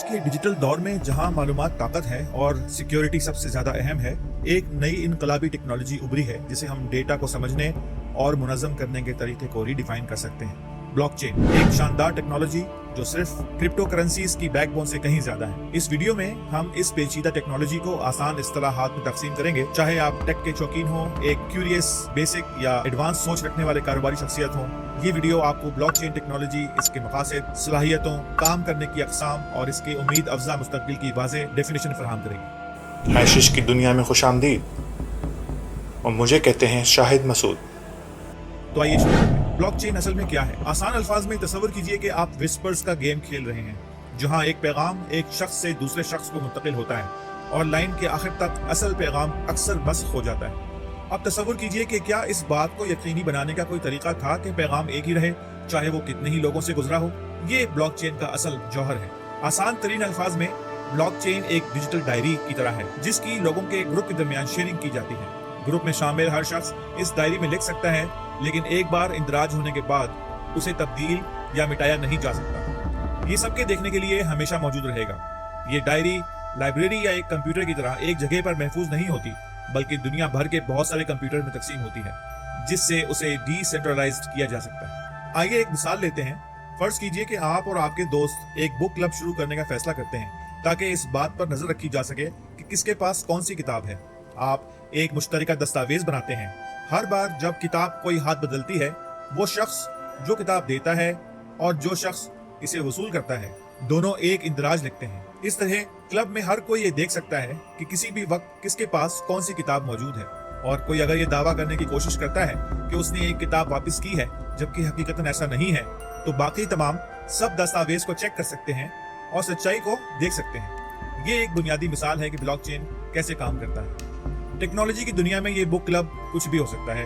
के डिजिटल दौर में जहां मालूमात ताकत है और सिक्योरिटी सबसे ज्यादा अहम है, एक नई इनकलाबी टेक्नोलॉजी उभरी है जिसे हम डेटा को समझने और मुनज़्ज़म करने के तरीके को रीडिफाइन कर सकते हैं। ब्लॉकचेन एक शानदार टेक्नोलॉजी जो सिर्फ क्रिप्टो करेंसीज की बैकबोन से कहीं ज्यादा है। इस वीडियो में हम इस पेचीदा टेक्नोलॉजी को आसान इस्तिलाहात में तकसीम करेंगे। चाहे आप टेक के शौकीन हो, एक क्यूरियस, बेसिक या एडवांस सोच रखने वाले कारोबारी शख्सियत हो, ये वीडियो आपको ब्लॉकचेन टेक्नोलॉजी, इसके मकासद, सलाहियतों, काम करने की अक़साम और इसके उम्मीद अफजा मुस्तक़बिल की वाज़ेह डेफिनेशन फराहम करेगी। हैशिश की दुनिया में खुशामदीद, और मुझे कहते हैं शाहिद मसूद। तो आइए शुरू करते हैं। ब्लॉकचेन असल में क्या है? आसान अल्फाज में तसव्वुर कीजिए कि आप विस्पर्स का गेम खेल रहे हैं, जहां एक पैगाम एक शख्स से दूसरे शख्स को मुंतकिल होता है और लाइन के आखिर तक असल पैगाम अक्सर मस्ख हो जाता है। अब तसव्वुर कीजिए कि क्या इस बात को यकीनी बनाने का कोई तरीका था कि पैगाम एक ही रहे, चाहे वो कितने ही लोगों से गुजरा हो। ये ब्लॉकचेन का असल जौहर है। आसान तरीन अल्फाज में ब्लॉकचेन एक डिजिटल डायरी की तरह है जिसकी लोगों के ग्रुप के दरमियान शेयरिंग की जाती है। ग्रुप में शामिल हर शख्स इस डायरी में लिख सकता है, लेकिन एक बार इंदराज होने के बाद उसे तब्दील या मिटाया नहीं जा सकता। ये सबके देखने के लिए हमेशा मौजूद रहेगा। ये डायरी लाइब्रेरी या एक कंप्यूटर की तरह एक जगह पर महफूज नहीं होती, बल्कि दुनिया भर के बहुत सारे कंप्यूटर में तकसीम होती है, जिससे उसे डिसेंट्रलाइज्ड किया जा सकता है। आइए एक मिसाल लेते हैं। फर्ज कीजिए कि आप और आपके दोस्त एक बुक क्लब शुरू करने का फैसला करते हैं ताकि इस बात पर नजर रखी जा सके कि किसके पास कौन सी किताब है। आप एक मुश्तरका दस्तावेज बनाते हैं। हर बार जब किताब कोई हाथ बदलती है, वो शख्स जो किताब देता है और जो शख्स इसे वसूल करता है, दोनों एक इंदराज लिखते हैं। इस तरह क्लब में हर कोई ये देख सकता है कि किसी भी वक्त किसके पास कौन सी किताब मौजूद है, और कोई अगर ये दावा करने की कोशिश करता है कि उसने एक किताब वापस की है जबकि हकीकतन ऐसा नहीं है, तो बाकी तमाम सब दस्तावेज को चेक कर सकते हैं और सच्चाई को देख सकते हैं। ये एक बुनियादी मिसाल है कि ब्लॉकचेन कैसे काम करता है। टेक्नोलॉजी की दुनिया में ये बुक क्लब कुछ भी हो सकता है।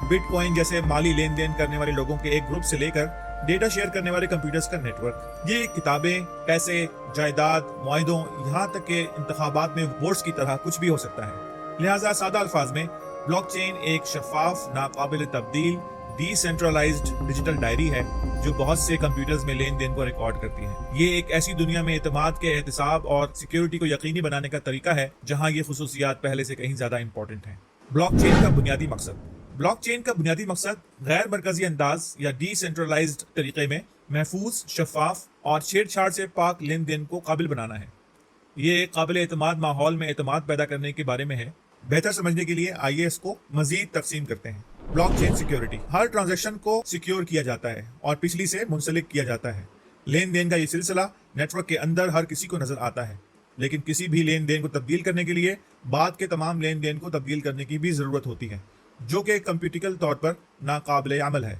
बिटकॉइन जैसे माली लेन देन करने वाले लोगों के एक ग्रुप से लेकर डेटा शेयर करने वाले कंप्यूटर्स का नेटवर्क। ये किताबें, पैसे, जायदाद, मुआहिदों, यहाँ तक के इंतखाबात में वोट्स की तरह कुछ भी हो सकता है। लिहाजा सादा अल्फाज में ब्लॉकचेन एक शफाफ, नाकाबिल तब्दील, डिसेंट्रलाइज्ड डिजिटल डायरी है जो बहुत से कंप्यूटर्स में लेन देन को रिकॉर्ड करती है। ये एक ऐसी दुनिया में एतमाद के एहतिसाब और सिक्योरिटी को यकीनी बनाने का तरीका है जहां ये खुसूसियात पहले से कहीं ज्यादा इंपॉर्टेंट हैं। ब्लॉकचेन का बुनियादी मकसद। ब्लॉकचेन का बुनियादी मकसद गैर मरकजी अंदाज या डिसेंट्रलाइज्ड तरीके में महफूज, शफाफ और छेड़छाड़ से पाक लेन देन को काबिल बनाना है। ये एक काबिल एतमाद माहौल में एतमाद पैदा करने के बारे में है। बेहतर समझने के लिए आइए इसको मजीद तकसीम करते हैं। Blockchain security. हर ट्रांजैक्शन को सिक्योर किया जाता है और पिछली से मुंसलिक किया जाता है। लेन देन का ये सिलसिला नेटवर्क के अंदर हर किसी को नजर आता है, लेकिन किसी भी लेन देन को तब्दील करने के लिए बाद के तमाम लेन देन को तब्दील करने की भी जरूरत होती है, जो कि कंप्यूटिकल तौर पर नाकाबिल अमल है।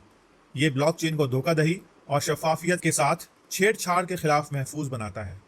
ये ब्लॉकचेन को धोखाधड़ी और शफाफियत के साथ छेड़छाड़ के खिलाफ महफूज बनाता है।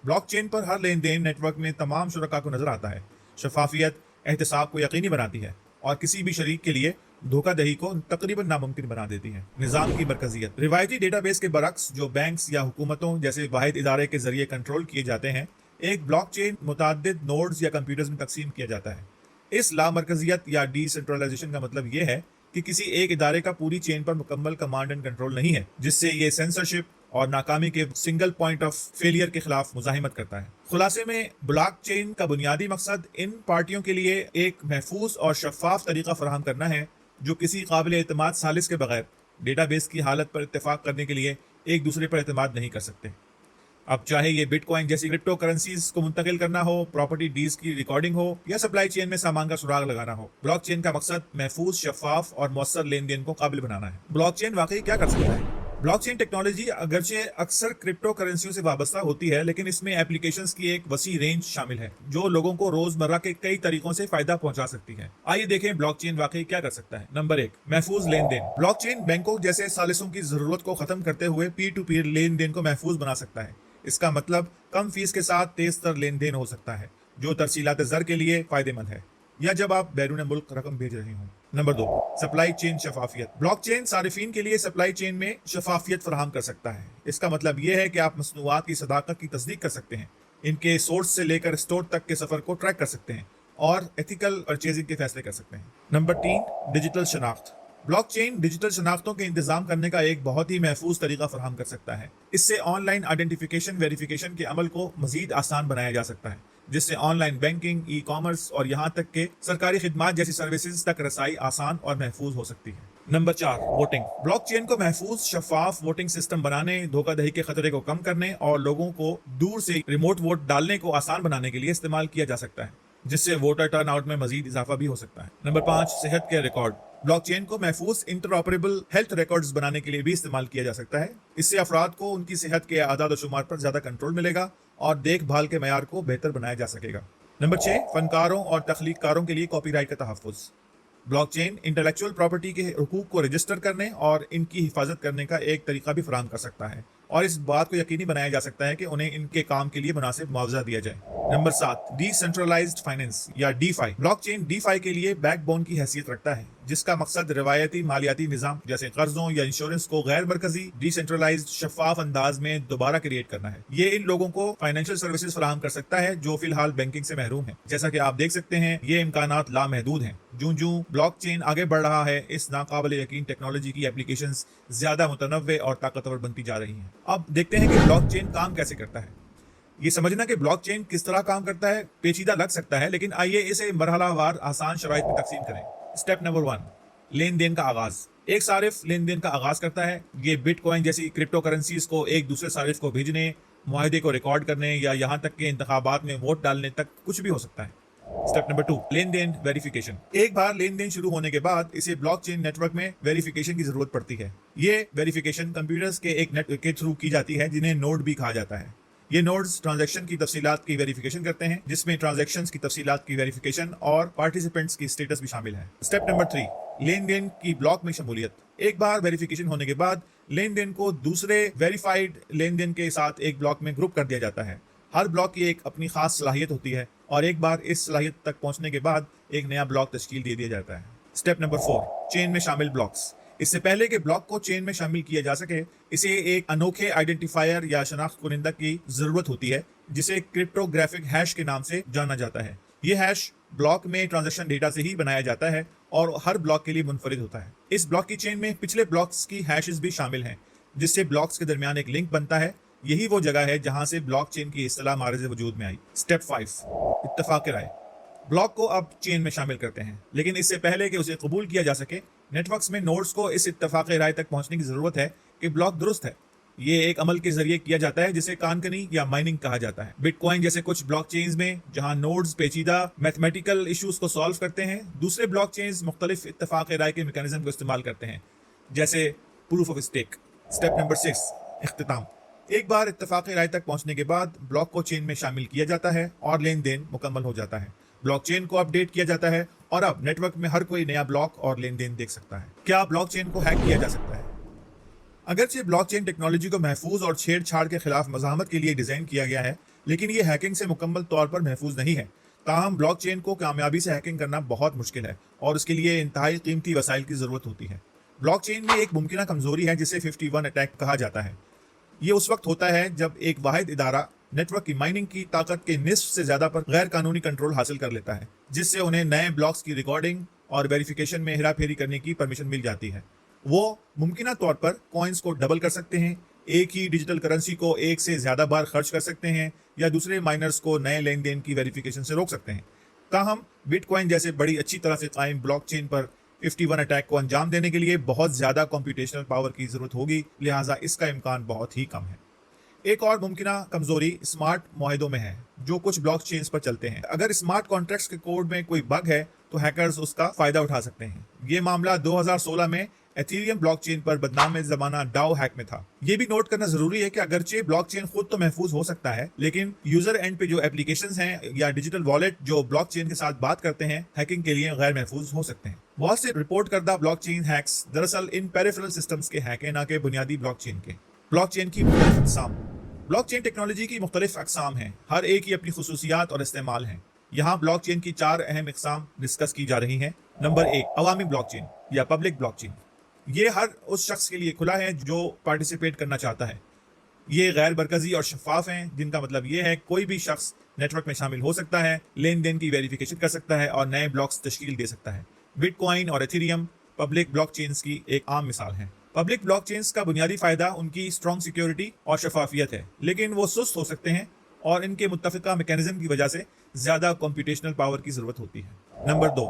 ब्लॉकचेन पर हर लेन देन नेटवर्क में तमाम शुरका को नजर आता है। शफाफियत एहतिसाब को यकीनी बनाती है और किसी भी शरीक के लिए धोखाधड़ी को तकरीबन नामुमकिन बना देती है। निजाम की मरकजियत। रिवायती डेटाबेस के बरक्स जो बैंक्स या हुकूमतों जैसे वाहिद इदारे के जरिए कंट्रोल किए जाते हैं, एक ब्लॉकचेन मुताद्दिद नोड्स या कंप्यूटर्स में तकसीम किया जाता है। इस लामरकजियत या डिसेंट्रलाइजेशन का मतलब ये है कि किसी एक इदारे का पूरी चेन पर मुकम्मल कमांड एंड कंट्रोल नहीं है, जिससे ये सेंसरशिप और नाकामी के सिंगल पॉइंट ऑफ फेलियर के खिलाफ मुजाहिमत करता है। खुलासे में ब्लॉकचेन का बुनियादी मकसद इन पार्टियों के लिए एक महफूज और शफाफ तरीका फराहम करना है जो किसी काबिल एतमाद सालिस के बगैर डेटाबेस की हालत पर इत्तेफाक करने के लिए एक दूसरे पर एतमाद नहीं कर सकते। अब चाहे ये बिटकॉइन जैसी क्रिप्टो करेंसीज को मुंतकिल करना हो, प्रॉपर्टी डील्स की रिकॉर्डिंग हो, या सप्लाई चेन में सामान का सुराग लगाना हो, ब्लॉकचेन का मकसद महफूज, शफाफ और मौसर लेन देन को काबिल बनाना है। ब्लॉकचेन वाकई क्या कर सकता है? ब्लॉकचेन टेक्नोलॉजी अगरचे अक्सर क्रिप्टो करेंसियों से वाबस्ता होती है, लेकिन इसमें एप्लीकेशंस की एक वसी रेंज शामिल है जो लोगों को रोजमर्रा के कई तरीकों से फायदा पहुंचा सकती है। आइए देखें ब्लॉकचेन वाकई क्या कर सकता है। नंबर 1, महफूज लेन देन। ब्लॉकचेन बैंकों जैसे सालिसों की जरूरत को खत्म करते हुए पीर टू पीर लेन देन को महफूज बना सकता है। इसका मतलब कम फीस के साथ तेज तर लेन देन हो सकता है, जो तरसीलात ज़र के लिए फायदेमंद है, या जब आप बैरून मुल्क रकम भेज रहे हों। नंबर 2, सप्लाई चेन शफाफियत। ब्लॉकचेन सारिफीन के लिए सप्लाई चेन में शफाफियत फराहम कर सकता है। इसका मतलब यह है कि आप मसनूआत की सदाकत की तस्दीक कर सकते हैं, इनके सोर्स से लेकर स्टोर तक के सफर को ट्रैक कर सकते हैं और एथिकल परचेजिंग के फैसले कर सकते हैं। नंबर 3, डिजिटल शनाख्त। ब्लॉकचेन डिजिटल शनाख्तों के इंतजाम करने का एक बहुत ही महफूज तरीका फराहम कर सकता है। इससे ऑनलाइन आइडेंटिफिकेशन वेरिफिकेशन के अमल को मजीद आसान बनाया जा सकता है, जिससे ऑनलाइन बैंकिंग, ई कॉमर्स और यहाँ तक के सरकारी खिदमात जैसी सर्विसेज तक रसाई आसान और महफूज हो सकती है। Number 4, voting. ब्लॉकचेन को महफूज शफाफ वोटिंग सिस्टम बनाने, धोखाधड़ी के खतरे को कम करने और लोगों को दूर से रिमोट वोट डालने को आसान बनाने के लिए इस्तेमाल किया जा सकता है, जिससे वोटर टर्नआउट में मजीद इजाफा भी हो सकता है। नंबर 5, सेहत के रिकॉर्ड। ब्लॉकचेन को महफूज इंटरऑपरेबल हेल्थ रिकॉर्ड्स बनाने के लिए भी इस्तेमाल किया जा सकता है। इससे अफराद को उनकी सेहत के आदाद शुमार पर ज्यादा कंट्रोल मिलेगा और देखभाल के मयार को बेहतर बनाया जा सकेगा। नंबर 6, फनकारों और तख्लीककारों के लिए कॉपीराइट का तहफ़्फ़ुज़। ब्लॉकचेन इंटेलेक्चुअल प्रॉपर्टी के हुकूक को रजिस्टर करने और इनकी हिफाजत करने का एक तरीका भी फराहम कर सकता है, और इस बात को यकीनी बनाया जा सकता है कि उन्हें इनके काम के लिए मुनासिब मुआवजा दिया जाए। नंबर 7, डिसेंट्रलाइज्ड फाइनेंस या डीफाई। ब्लॉकचेन डीफाई के लिए बैकबोन की हैसियत रखता है, जिसका मकसद रिवायती मालियाती निज़ाम जैसे कर्जों या इंश्योरेंस को गैर मरकजी, डिसेंट्रलाइज्ड, शफाफ अंदाज में दोबारा क्रिएट करना है। ये इन लोगों को फाइनेंशियल सर्विसेज फराहम कर सकता है जो फिलहाल बैंकिंग से महरूम है। जैसा कि आप देख सकते हैं, ये इम्कानात लामहदूद हैं। जूं ब्लॉकचेन आगे बढ़ रहा है, इस नाकाबिल यकीन टेक्नोलॉजी की एप्लीकेशंस ज्यादा मुतनव्वे और ताकतवर बनती जा रही हैं। अब देखते हैं कि ब्लॉकचेन काम कैसे करता है। ये समझना कि ब्लॉकचेन किस तरह काम करता है पेचीदा लग सकता है, लेकिन आइए इसे मरहलावार आसान शराइत में तकसीम करें। स्टेप नंबर 1, लेन देन का आगाज। एक सारिफ लेन देन का आगाज करता है। ये बिटकॉइन जैसी क्रिप्टो करेंसीज को एक दूसरे सारिफ को भेजने, मुआहदे को रिकॉर्ड करने या यहाँ तक के इंतखाबात में वोट डालने तक कुछ भी हो सकता है। स्टेप नंबर 2, लेन देन वेरिफिकेशन। एक बार लेन देन शुरू होने के बाद इसे ब्लॉकचेन नेटवर्क में वेरिफिकेशन की जरूरत पड़ती है। ये वेरिफिकेशन कंप्यूटर्स के एक नेटवर्क के थ्रू की जाती है, जिन्हें नोड भी कहा जाता है। ये नोड्स ट्रांजैक्शन की तफसीलात की वेरिफिकेशन करते हैं, जिसमें ट्रांजैक्शंस की तफसीलात की वेरिफिकेशन और पार्टिसिपेंट्स की स्टेटस भी शामिल है। स्टेप नंबर 3, लेन देन की ब्लॉक में शमूलियत। एक बार वेरिफिकेशन होने के बाद लेन देन को दूसरे वेरीफाइड लेन देन के साथ एक ब्लॉक में ग्रुप कर दिया जाता है। हर ब्लॉक की एक अपनी खास सलाहियत होती है, और एक बार इस सलाहियत तक पहुंचने के बाद एक नया ब्लॉक तश्कील दे दिया जाता है। स्टेप नंबर 4, चेन में शामिल ब्लॉक्स। इससे पहले कि ब्लॉक को चेन में शामिल किया जा सके, इसे एक अनोखे आइडेंटिफायर या शनाख्त कुनिंदा की जरूरत होती है, जिसे क्रिप्टोग्राफिक हैश के नाम से जाना जाता है। ये हैश ब्लॉक में ट्रांजैक्शन डेटा से ही बनाया जाता है और हर ब्लॉक के लिए मुनफरिद होता है। इस ब्लॉक की चेन में पिछले ब्लॉक्स की हैशेस भी शामिल हैं, जिससे ब्लॉक्स के दरमियान एक लिंक बनता है। यही वो जगह है जहां से ब्लॉकचेन की इस्तिलाह मारज़ वजूद में आई। स्टेप 5, इत्तफाक राय। ब्लॉक को अब चेन में शामिल करते हैं, लेकिन इससे पहले कि उसे कबूल किया जा सके, नेटवर्क्स में नोड्स को इस इत्तफाक राय तक पहुंचने की जरूरत है कि ब्लॉक दुरुस्त है। ये एक अमल के जरिए किया जाता है जिसे कानकनी या माइनिंग कहा जाता है। बिटकॉइन जैसे कुछ ब्लॉकचेन्स में जहां नोड्स पेचीदा मैथमेटिकल इश्यूज को सॉल्व करते हैं, दूसरे ब्लॉकचेन्स मुख्तलिफ इत्तफाक राय के मैकेनिज्म को इस्तेमाल करते हैं, जैसे proof of stake. Step number 6, इख्तिताम। एक बार इत्तफाक राय तक पहुंचने के बाद ब्लॉक को चेन में शामिल किया जाता है और लेन देन मुकम्मल हो जाता है। ब्लॉकचेन को अपडेट किया जाता है और अब नेटवर्क में हर कोई नया ब्लॉक और लेन देन देख सकता है। क्या ब्लॉकचेन को हैक किया जा सकता है? अगरचे ब्लॉकचेन टेक्नोलॉजी को महफूज और छेड़छाड़ के खिलाफ मज़ाहमत के लिए डिजाइन किया गया है, लेकिन ये हैकिंग से मुकम्मल तौर पर महफूज नहीं है। ताहम ब्लॉकचेन को कामयाबी से हैकिंग करना बहुत मुश्किल है और उसके लिए इंतहाई कीमती वसाइल की जरूरत होती है। ब्लॉकचेन में एक मुमकिन कमजोरी है जिसे 51 अटैक कहा जाता है। ये उस वक्त होता है जब एक वाहिद इदारा नेटवर्क की माइनिंग की ताकत के निस्फ से ज्यादा पर गैर कानूनी कंट्रोल हासिल कर लेता है, जिससे उन्हें नए ब्लॉक्स की रिकॉर्डिंग और वेरिफिकेशन में हेरा फेरी करने की परमिशन मिल जाती है। वो मुमकिन तौर पर कॉइन्स को डबल कर सकते हैं, एक ही डिजिटल करेंसी को एक से ज्यादा बार खर्च कर सकते हैं, या दूसरे माइनर्स को नए लेन देन की वेरिफिकेशन से रोक सकते हैं। ताहम बिटकॉइन जैसे बड़ी अच्छी तरह से कायम ब्लॉकचेन पर 51 अटैक को अंजाम देने के लिए बहुत ज्यादा कंप्यूटेशनल पावर की जरूरत होगी, लिहाजा इसका इम्कान बहुत ही कम है। एक और मुमकिन कमजोरी स्मार्ट मुआहदों में है जो कुछ ब्लॉकचेन्स पर चलते हैं। अगर स्मार्ट कॉन्ट्रैक्ट्स के कोड में कोई बग है तो हैकर्स उसका फायदा उठा सकते हैं। ये मामला 2016 में एथेरियम ब्लॉकचेन पर बदनाम जमाना डाओ हैक में था। ये भी नोट करना जरूरी है कि अगरचे ब्लॉकचेन खुद तो महफूज हो सकता है, लेकिन यूजर एंड पे जो एप्लीकेशंस हैं या डिजिटल वॉलेट जो ब्लॉकचेन के साथ बात करते हैं, हैकिंग के लिए गैर महफूज हो सकते हैं। बहुत से रिपोर्ट करदा ब्लॉकचेन हैक्स दरअसल इन पेरिफेरल सिस्टम्स के हैक हैं, ना कि बुनियादी ब्लॉकचेन के। ब्लॉकचेन की मुख्तलिफ अक़साम। ब्लॉकचेन टेक्नोलॉजी की मुख्तलिफ अक़साम हैं, हर एक की अपनी खुसूसियात और इस्तेमाल हैं। यहाँ ब्लॉकचेन की 4 अहम इक़साम डिस्कस की जा रही हैं। नंबर 1, अवामी ब्लॉकचेन या पब्लिक ब्लॉकचेन। ये हर उस शख्स के लिए खुला है जो पार्टिसिपेट करना चाहता है। ये गैर मरकजी और शफाफ हैं, जिनका मतलब ये है कोई भी शख्स नेटवर्क में शामिल हो सकता है, लेन देन की वेरिफिकेशन कर सकता है और नए ब्लॉक्स तश्कील दे सकता है। बिटकॉइन और एथेरियम पब्लिक ब्लॉकचेन्स की एक आम मिसाल हैं। पब्लिक ब्लॉकचेन्स का बुनियादी फायदा उनकी स्ट्रॉन्ग सिक्योरिटी और शफाफियत है, लेकिन वो सुस्त हो सकते हैं और इनके मुत्तफिका मैकेनिज्म की वजह से ज्यादा कंप्यूटेशनल पावर की जरूरत होती है। नंबर 2,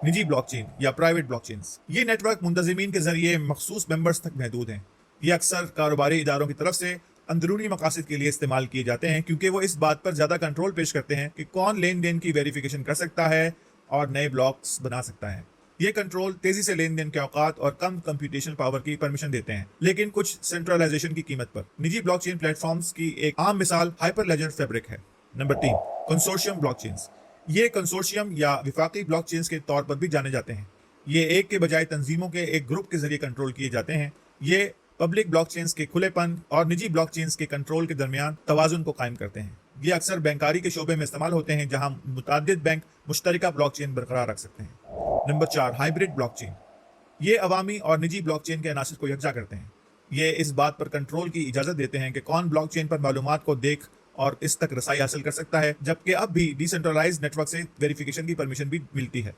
निजी ब्लॉकचेन या प्राइवेट ब्लॉकचेन्स। ये नेटवर्क मुंतजिमीन के जरिए मखसूस मेंबर्स तक महदूद हैं। ये अक्सर कारोबारी इदारों की तरफ से अंदरूनी मकासद के लिए इस्तेमाल किए जाते हैं, क्योंकि वो इस बात पर ज़्यादा कंट्रोल पेश करते हैं कि कौन लेन देन की वेरिफिकेशन कर सकता है और नए ब्लॉक्स बना सकता है। ये कंट्रोल तेजी से लेन देन के औकात और कम कंप्यूटेशन पावर की परमिशन देते हैं, लेकिन कुछ सेंट्रलाइजेशन की कीमत पर। निजी ब्लॉकचेन प्लेटफॉर्म्स की एक आम मिसाल हाइपरलेजर फैब्रिक है। Number 3, consortium blockchains. ये कंसोर्शियम या विफाकी ब्लॉकचेन्स के तौर पर भी जाने जाते हैं। ये एक के बजाय तंजीमों के एक ग्रुप के जरिए कंट्रोल किए जाते हैं। ये पब्लिक ब्लॉकचेन्स के खुलेपन और निजी ब्लॉकचेन्स के कंट्रोल के दरमियान तवाजुन को कायम करते हैं। ये अक्सर बैंकारी के शोबे में इस्तेमाल होते हैं, जहां मुतादिद बैंक मुश्तरका ब्लॉकचेन बरकरार रख सकते हैं। Number 4, hybrid blockchain. ये अवामी और निजी ब्लॉकचेन के अनासर को यकजा करते हैं। ये इस बात पर कंट्रोल की इजाजत देते हैं कि कौन ब्लॉकचेन पर मालूमात को देख और इस तक रसाई हासिल कर सकता है, जबकि अब भी डिसेंट्रलाइज्ड नेटवर्क से वेरिफिकेशन की परमिशन भी मिलती है।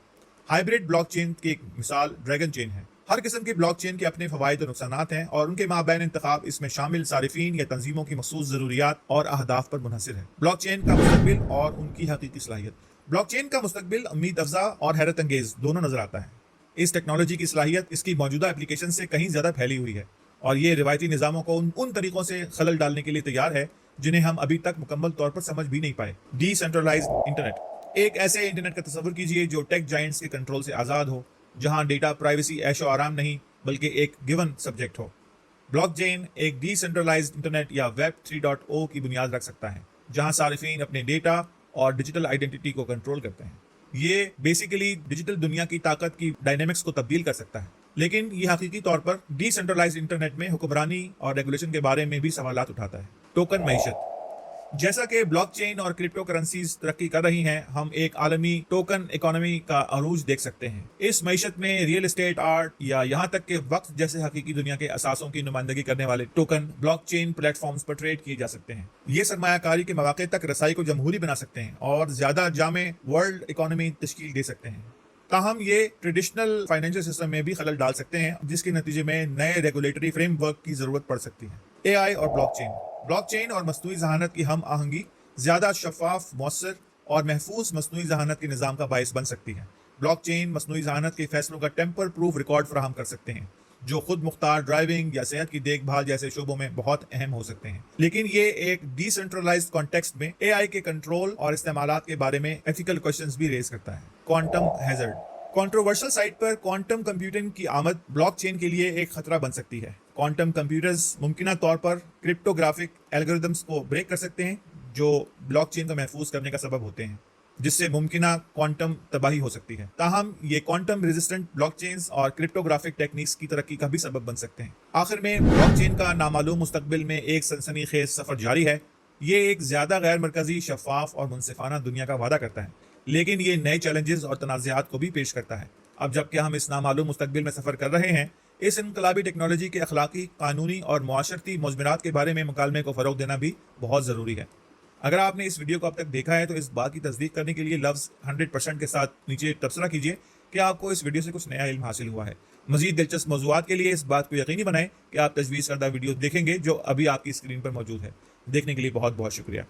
हाइब्रिड ब्लॉकचेन की एक मिसाल ड्रैगन चेन है। हर किस्म की ब्लॉकचेन के अपने फवायद और नुकसानात हैं और उनके माबैन इंतखाब इसमें शामिल सारिफीन या तंजीमों की मखसूस ज़रूरियात और अहदाफ पर मुनहसिर है। ब्लॉकचेन का मुस्तकबिल और उनकी हकीकी सलाहियत। ब्लॉकचेन का मुस्तकबिल उम्मीद अफजा और हैरत अंगेज दोनों नजर आता है। इस टेक्नोलॉजी की सलाहियत इसकी मौजूदा एप्लीकेशन से कहीं ज़्यादा फैली हुई है और ये रिवायती निज़ामों को उन तरीक़ों से खलल डालने के लिए तैयार है जिन्हें हम अभी तक मुकम्मल तौर पर समझ भी नहीं पाए। Decentralised internet. एक ऐसे इंटरनेट का तस्वुर कीजिए जो टेक जायंट्स के कंट्रोल से आज़ाद हो, जहां डेटा प्राइवेसी ऐशो आराम नहीं बल्कि एक गिवन सब्जेक्ट हो। ब्लॉकचेन एक डिसेंट्रलाइज्ड इंटरनेट या वेब 3.0 की बुनियाद रख सकता है, जहां सारिफीन अपने डेटा और डिजिटल आइडेंटिटी को कंट्रोल करते हैं। ये बेसिकली डिजिटल दुनिया की ताकत की डायनेमिक्स को तब्दील कर सकता है, लेकिन ये हकीकी तौर पर डिसेंट्रलाइज्ड इंटरनेट में हुक्मरानी और रेगुलेशन के बारे में भी सवालात उठाता है। टोकन मईशत। जैसा कि ब्लॉकचेन और क्रिप्टो करेंसीज तरक्की कर रही हैं, हम एक आलमी टोकन इकोनॉमी का अरूज देख सकते हैं। इस मईशत में रियल एस्टेट, आर्ट या यहाँ तक कि वक्त जैसे हकीकी दुनिया के असासों की नुमाइंदगी करने वाले टोकन ब्लॉकचेन प्लेटफॉर्म्स पर ट्रेड किए जा सकते हैं। ये सरमायाकारी के मौके तक रसाई को जमहूरी बना सकते हैं और ज्यादा जामे वर्ल्ड इकोनॉमी तश्कील दे सकते हैं। ताहम ये ट्रेडिशनल फाइनेंशियल सिस्टम में भी खलल डाल सकते हैं, जिसके नतीजे में नए रेगुलेटरी फ्रेमवर्क की जरूरत पड़ सकती है। एआई और ब्लॉकचेन और मस्नूई ज़हानत की हम आहंगी ज़्यादा शफाफ, मौसर और महफूज मस्नूई ज़हानत के निज़ाम का बायस बन सकती है। ब्लॉकचेन मस्नूई ज़हानत के फैसलों का टेम्पर प्रूफ रिकॉर्ड फराहम कर सकते हैं, जो खुद मुख्तार ड्राइविंग या सेहत की देखभाल जैसे शोबों में बहुत अहम हो सकते हैं। लेकिन ये एक डिसेंट्रलाइज्ड कॉन्टेक्स्ट में एआई के कंट्रोल और इस्तेमालात के बारे में एथिकल क्वेश्चंस भी रेज करता है। Quantum hazard. कंट्रोवर्शियल साइट पर क्वांटम कंप्यूटिंग की आमद ब्लॉकचेन के लिए एक खतरा बन सकती है। क्वांटम कंप्यूटर्स मुमकिना तौर पर क्रिप्टोग्राफिक एल्गोरिदम्स को ब्रेक कर सकते हैं, जो ब्लॉकचेन को महफूज करने का सबब होते हैं, जिससे मुमकिना क्वांटम तबाही हो सकती है। ताहम ये क्वांटम रेजिस्टेंट ब्लॉकचेन्स और क्रिप्टोग्राफिक टेक्निक्स की तरक्की का भी सबब बन सकते हैं। आखिर में ब्लॉकचेन का नामालूम मुस्तकबिल में एक सनसनीखेज सफर जारी है। ये एक ज्यादा गैर मरकजी, शफाफ और मुनसिफाना दुनिया का वादा करता है, लेकिन ये नए चैलेंजेस और तनाज़ात को भी पेश करता है। अब जबकि हम इस नामालूम मुस्तकबिल में सफर कर रहे हैं, इस इनकलाबी टेक्नोलॉजी के अखलाकी, कानूनी और मुआशरती मुज़मिरात के बारे में मुकालमे को फ़रोग देना भी बहुत ज़रूरी है। अगर आपने इस वीडियो को अब तक देखा है तो इस बात की तस्दीक करने के लिए लफ्ज़ 100% के साथ नीचे तबसरा कीजिए कि आपको इस वीडियो से कुछ नया इल्म हासिल हुआ है। मज़ीद दिलचस्प मौज़ूआत के लिए इस बात को यकीनी बनाएं कि आप तजवीज़ करदा वीडियो देखेंगे जो अभी आपकी स्क्रीन पर मौजूद है। देखने के लिए बहुत बहुत शुक्रिया।